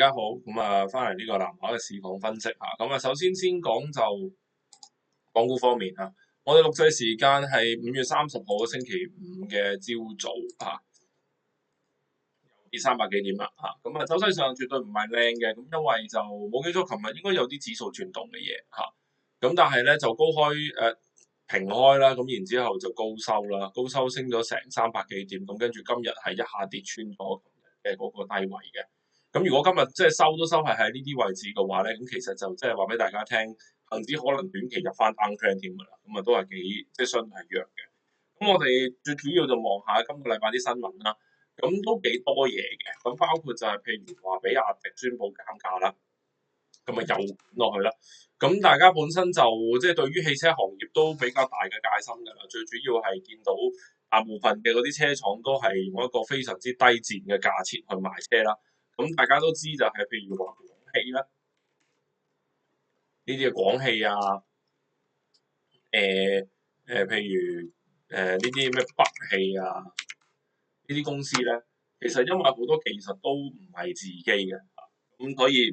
家好，翻嚟呢個南華嘅市況分析嚇，首先講就港股方面嚇，我哋錄製時間係5月30號嘅星期五嘅朝早嚇，跌300幾點啦嚇，走勢上絕對唔係靚嘅，因為就冇記錯，琴日應該有啲指數轉動嘅嘢嚇，但係咧就高開平開啦，然之後就高收啦，高收升咗成300幾點，跟住今日係一下跌穿咗嘅嗰個低位嘅。咁如果今日即係收係喺呢啲位置嘅話咧，咁其實就即係話俾大家聽，恒指可能短期入翻 downtrend 添㗎啦，都係幾即係相對係弱嘅。咁我哋最主要就望下今個禮拜啲新聞啦，都幾多嘢嘅。咁包括就係譬如話比亞迪宣布減價啦，又落去啦。咁大家本身就即係對於汽車行業都比較大嘅戒心㗎啦。最主要係見到大部分嘅嗰啲車廠都係用一個非常之低賤嘅價錢去賣車啦。咁大家都知就係譬如話廣汽啦，呢啲嘅廣汽啊，譬如呢啲咩北汽啊，呢啲公司咧，其實因為好多技術都唔係自己嘅，咁所以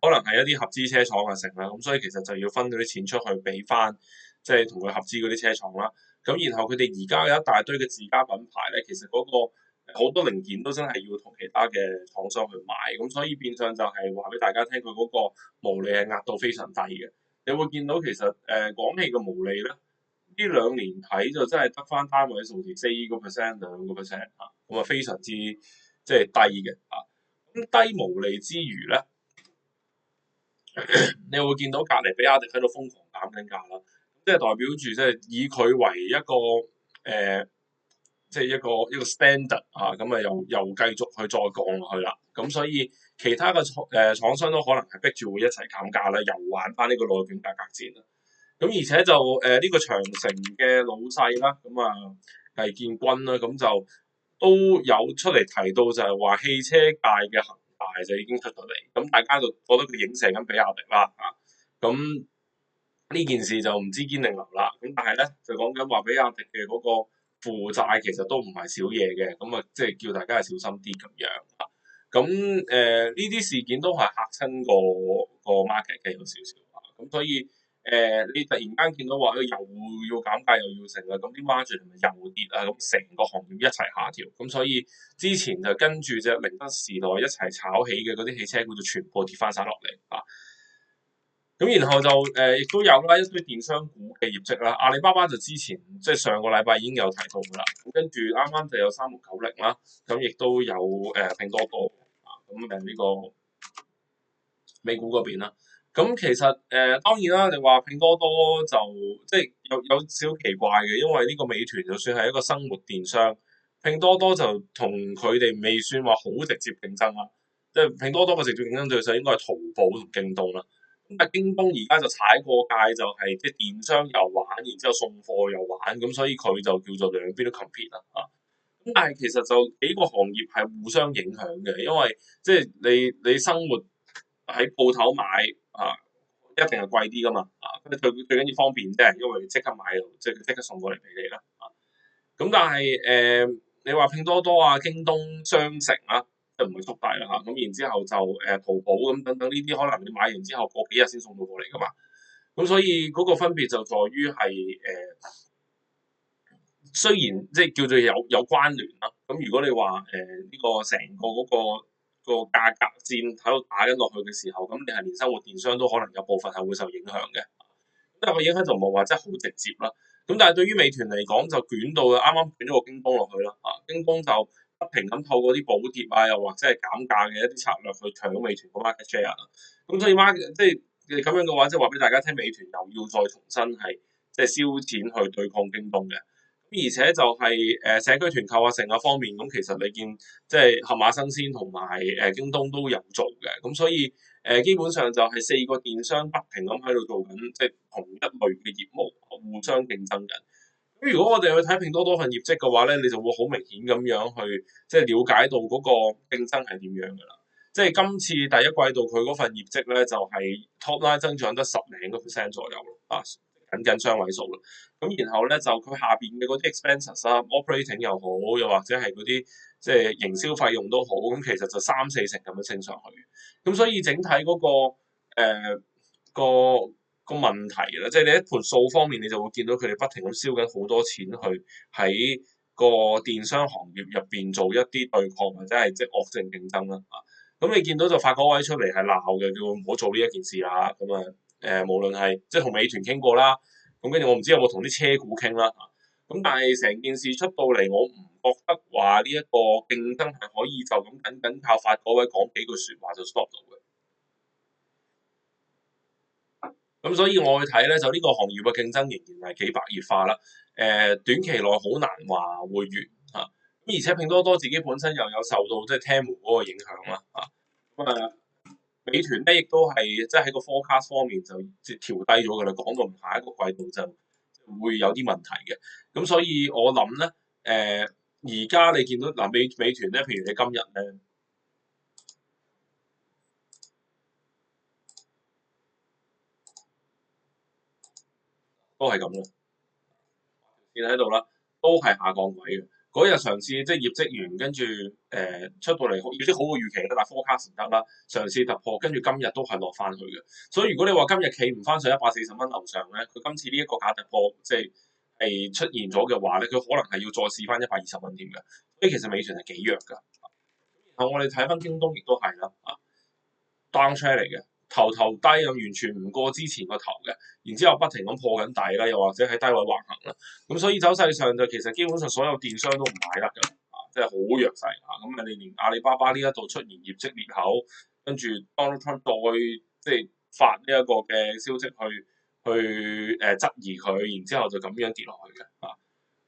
可能係一啲合資車廠嘅成啦，咁所以其實就要分嗰啲錢出去俾翻，即係同佢合資嗰啲車廠啦。咁然後佢哋而家有一大堆嘅自家品牌咧，其實嗰個好多零件都真係要同其他嘅廠商去買，咁所以變相就係話俾大家聽，佢嗰個毛利係壓到非常低嘅。你會見到其實廣汽嘅毛利咧，呢兩年睇就真係得翻單位數字4%、2%嚇，非常之即係低嘅嚇。咁低毛利之餘咧，你會見到隔離比亞迪喺度瘋狂減緊價啦，即係代表住即係以佢為一個即係一個 standard 啊，又繼續去再降落去啦。咁所以其他嘅廠商都可能係逼住會一齊減價啦，又玩翻呢個內卷價格戰啦。咁而且就呢個長城嘅老細啦，魏建軍啦，就都有出嚟提到就係話汽車界嘅恒大就已經出咗嚟，咁大家就覺得佢影射緊比亞迪啦嚇。咁呢件事就唔知堅定流啦。咁但係咧就講緊話比亞迪嘅嗰個負債其實都唔係少嘢嘅，即係叫大家係小心啲咁樣嚇。咁呢啲事件都係嚇親個 market 嘅有少少啊。咁所以你突然間見到話又要減價又要成啦，咁啲 margin 咪又跌啊，咁成個行業一齊下調。咁所以之前就跟住隻寧德時代一齊炒起嘅嗰啲汽車股就全部跌翻晒落嚟啊。咁然後就亦都有啦一堆電商股嘅業績啦，阿里巴巴就之前即係上個禮拜已經有提到㗎啦，咁跟住啱啱就有3690啦，咁亦都有拼多多啊，咁呢個美股嗰邊啦，咁其實當然啦，你話拼多多就即係有少奇怪嘅，因為呢個美團就算係一個生活電商，拼多多就同佢哋未算話好直接競爭啦，即係拼多多嘅直接競爭對手應該係淘寶同京東啦。咁京東而家就踩過界，就係即係電商又玩，然之後送貨又玩，咁所以佢就叫做兩邊都 compete 啦啊。咁但係其實就幾個行業係互相影響嘅，因為即係你生活喺鋪頭買啊，一定係貴啲噶嘛啊。咁最緊要方便啫，因為你即刻買到，即刻送過嚟俾你啦啊。咁但係你話拼多多啊、京東商城啦。唔係速遞啦嚇，咁然之後就淘寶咁等等呢啲，可能你買完之後過幾日先送到過嚟噶嘛，咁所以嗰個分別就在於係雖然即係叫做有關聯啦，咁如果你話呢個成個嗰個價格戰喺度打緊落去嘅時候，咁你係連生活電商都可能有部分係會受影響嘅，咁但係個影響就唔係話真係好直接啦。咁但係對於美團嚟講就捲到啱啱捲咗個京東落去啦，京東就不停咁透過啲補貼啊，又或者係減價嘅一啲策略去搶美團個 market share 啦。咁所以即係咁樣嘅話，即係話俾大家聽，美團又要再重新係即係燒錢去對抗京東嘅。咁而且就係社區團購啊成個方面，咁其實你見即係盒馬生鮮同埋京東都有做嘅。咁所以基本上就係4個電商不停咁喺度做緊即係同一類嘅業務，互相競爭緊。咁如果我哋去睇拼多多份業績嘅話咧，你就會好明顯咁樣去即係了解到嗰個競爭係點樣㗎啦。即係今次第一季度佢嗰份業績咧，就係 top line 增長得10%左右啊，僅僅雙位數啦。咁然後咧就佢下邊嘅嗰啲 expenses 啊，operating 又好，又或者係嗰啲即係營銷費用都好，咁其實就3-4成咁樣升上去。咁所以整體嗰、個個問題啦，即係你一盤數方面，你就會見到佢哋不停咁燒緊好多錢去喺個電商行業入邊做一啲對抗或者係即係惡性競爭啦。咁你見到就發改委出嚟係鬧嘅，叫唔好做呢一件事啦。咁無論係即係同美團傾過啦，咁跟住我唔知有冇同啲車股傾啦。咁但係成件事出到嚟，我唔覺得話呢一個競爭係可以就咁僅靠發改委講幾句説話就 stop 到嘅。咁所以我去睇咧，就呢個行業嘅競爭仍然係幾白熱化啦。短期內好難話會完嚇。咁而且拼多多自己本身又有受到即係 Temu 嗰個影響啦嚇。美團咧亦都係即係喺個 forecast 方面就即係調低咗㗎啦，講到下一個季度就會有啲問題嘅。咁所以我諗咧，而家你見到嗱美團咧，譬如你今日咧都係咁啦。見喺度啦，都係下降位嘅。嗰日嘗試即係業績完，跟住出到嚟業績好過預期啦，但係 forecast 唔得啦，嘗試突破，跟住今日都係落翻去嘅。所以如果你話今日企唔翻上140蚊樓上咧，佢今次呢一個假突破即係出現咗嘅話咧，佢可能係要再試翻120蚊添嘅。所以其實美團係幾弱㗎。然後我哋睇翻京東亦都係啦，down trend 嚟嘅。頭低咁完全唔過之前個頭嘅，然之後不停咁破緊底啦，又或者喺低位橫行啦，咁所以走勢上就其實基本上所有電商都唔買得㗎，即係好弱勢啊！咁你連阿里巴巴呢一度出現業績裂口，跟住 Donald Trump 再即係發呢一個嘅消息去質疑佢，然之後就咁樣跌落去嘅啊！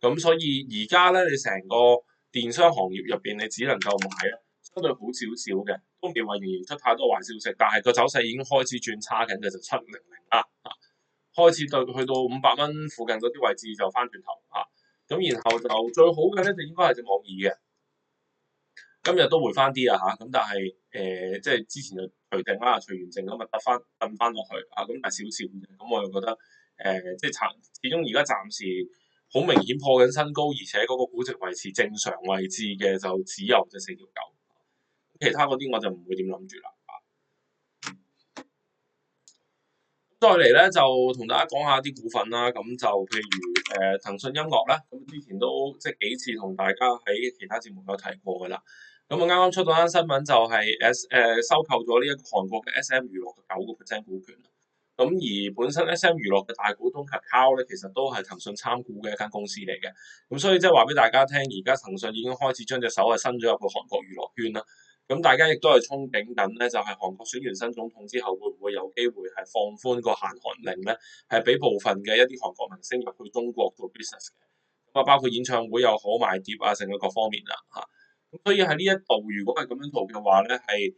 咁所以而家咧，你成個電商行業入邊，你只能夠買咧。相對好少少嘅，都未話仍然出太多壞消息，但係個走勢已經開始轉差緊嘅就700啦，開始到去到500蚊附近嗰啲位置就翻轉頭咁然後就最好嘅咧就應該係隻網易嘅，今日都回翻啲咁但係即係之前就除定啦，除完淨咁咪揼翻落去咁但係少少嘅，咁我又覺得即係始終而家暫時好明顯破緊新高，而且嗰個估值維持正常位置嘅就只有隻4.9。其他嗰啲我就唔會點諗住啦。再嚟咧就同大家講下啲股份啦，咁就譬如騰訊音樂啦，咁之前都即係幾次同大家喺其他節目有提過噶啦。咁我啱啱出到單新聞就係收購咗呢一個韓國嘅 SM 娛樂嘅9%股權。咁而本身 SM 娛樂嘅大股東 Kakao 咧，其實都係騰訊參股嘅一間公司嚟嘅。咁所以即係話俾大家聽，而家騰訊已經開始將隻手伸咗入去韓國娛樂圈啦。咁大家亦都係憧憬緊咧，就係韓國選完新總統之後，會唔會有機會係放寬個限韓令咧？係俾部分嘅一啲韓國明星入去中國做 business 嘅。咁包括演唱會又好，賣碟成個各方面啦咁所以喺呢一度，如果係咁樣做嘅話咧，係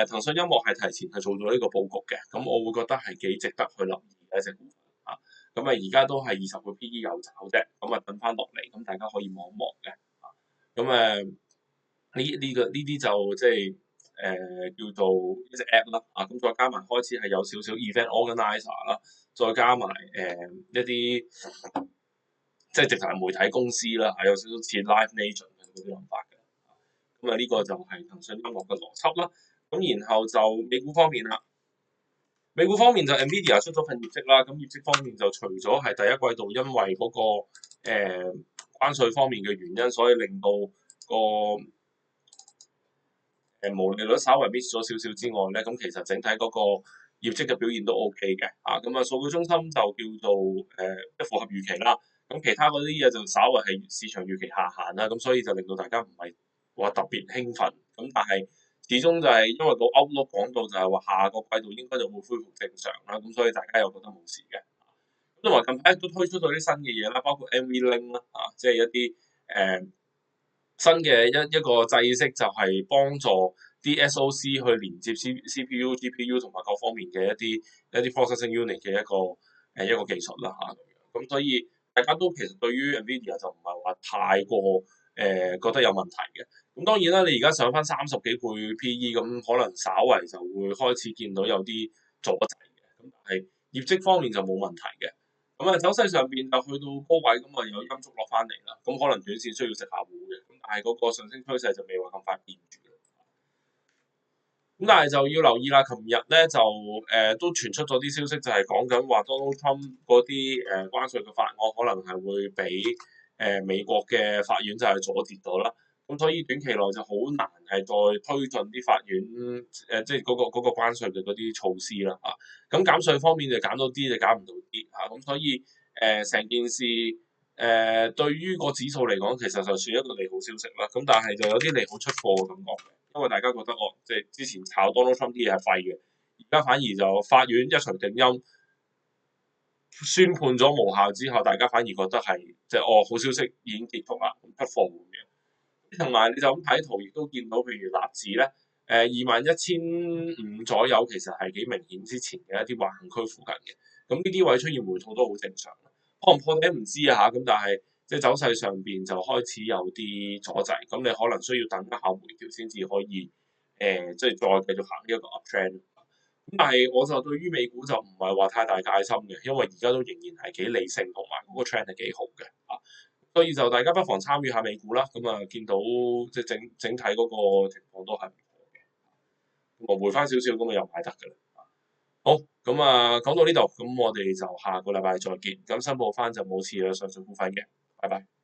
騰訊音樂係提前係做咗呢個佈局嘅。咁我會覺得係幾值得去留意嘅一隻股份咁而家都係20個 PE 有找啫，咁等翻落嚟，咁大家可以望一望嘅咁呢啲就即係叫做一隻 app 啦咁再加埋開始係有少少 event organizer 啦，再加埋一啲即係直頭係媒體公司啦有少少似 Live Nation 嘅嗰啲諗法嘅。咁呢個就係騰訊音樂嘅邏輯啦。咁然後就美股方面啦，美股方面就 Nvidia 出咗份業績啦。咁業績方面就除咗係第一季度因為嗰個關稅方面嘅原因，所以令到個毛利率稍微 miss 咗少少之外咧，咁其實整體嗰個業績嘅表現都 OK 嘅咁數據中心就叫做即符合預期啦。咁其他嗰啲嘢就稍微係市場預期下限啦。咁所以就令到大家唔係話特別興奮。咁但係始終就係因為個 outlook 講到就係話下個季度應該就會恢復正常啦。咁所以大家又覺得冇事嘅。咁同埋近排都推出咗啲新嘅嘢啦，包括 NVLink 啦即係一啲新嘅一個制式，就係幫助啲 SOC 去連接 CPU、GPU 同埋各方面嘅一啲 processing unit 嘅一個技術啦咁所以大家都其實對於 Nvidia 就唔係話太過覺得有問題嘅。咁當然啦，你而家上翻30幾倍 PE，咁可能稍為就會開始見到有啲阻滯嘅。咁但係業績方面就冇問題嘅。咁啊，走勢上邊就去到高位，咁啊有陰燭落翻嚟啦。咁可能短線需要食下糊嘅，咁但係嗰個上升趨勢就未話咁快變住。咁但係就要留意啦，琴日咧就都傳出咗啲消息，就係講緊話 Donald Trump 嗰啲關稅嘅法案可能係會俾美國嘅法院就係阻截咗啦。咁所以短期內就好難係再推進啲法院即係嗰個關稅嘅嗰啲措施啦啊。咁減稅方面就減到啲，就減唔到啲嚇。咁所以成件事對於個指數嚟講，其實就算一個利好消息啦。咁但係就有啲利好出貨嘅感覺。因為大家覺得即係之前炒 Donald Trump 啲嘢係廢嘅，而家反而就法院一錘定音，宣判咗無效之後，大家反而覺得係即係好消息已經結束啦，出貨咁樣。同埋你就咁睇圖，亦都見到譬如納指咧，21,500左右，其實係幾明顯之前嘅一啲橫行區附近嘅。咁呢啲位出現回吐都好正常，可能破頂唔知啊嚇，咁但係即係走勢上邊就開始有啲阻滯，咁你可能需要等一下回調先至可以即係再繼續行呢一個 uptrend。咁但係我就對於美股就唔係話太大戒心嘅，因為而家都仍然係幾理性，同埋嗰個 trend 係幾好嘅啊，所以就大家不妨參與下美股啦。咁啊，見到即係整體嗰個情況都係唔錯嘅，咁啊回翻少少咁啊又買得㗎啦。好，咁啊講到呢度，咁我哋就下個禮拜再見。咁申報翻就冇持有上述股份嘅，拜拜。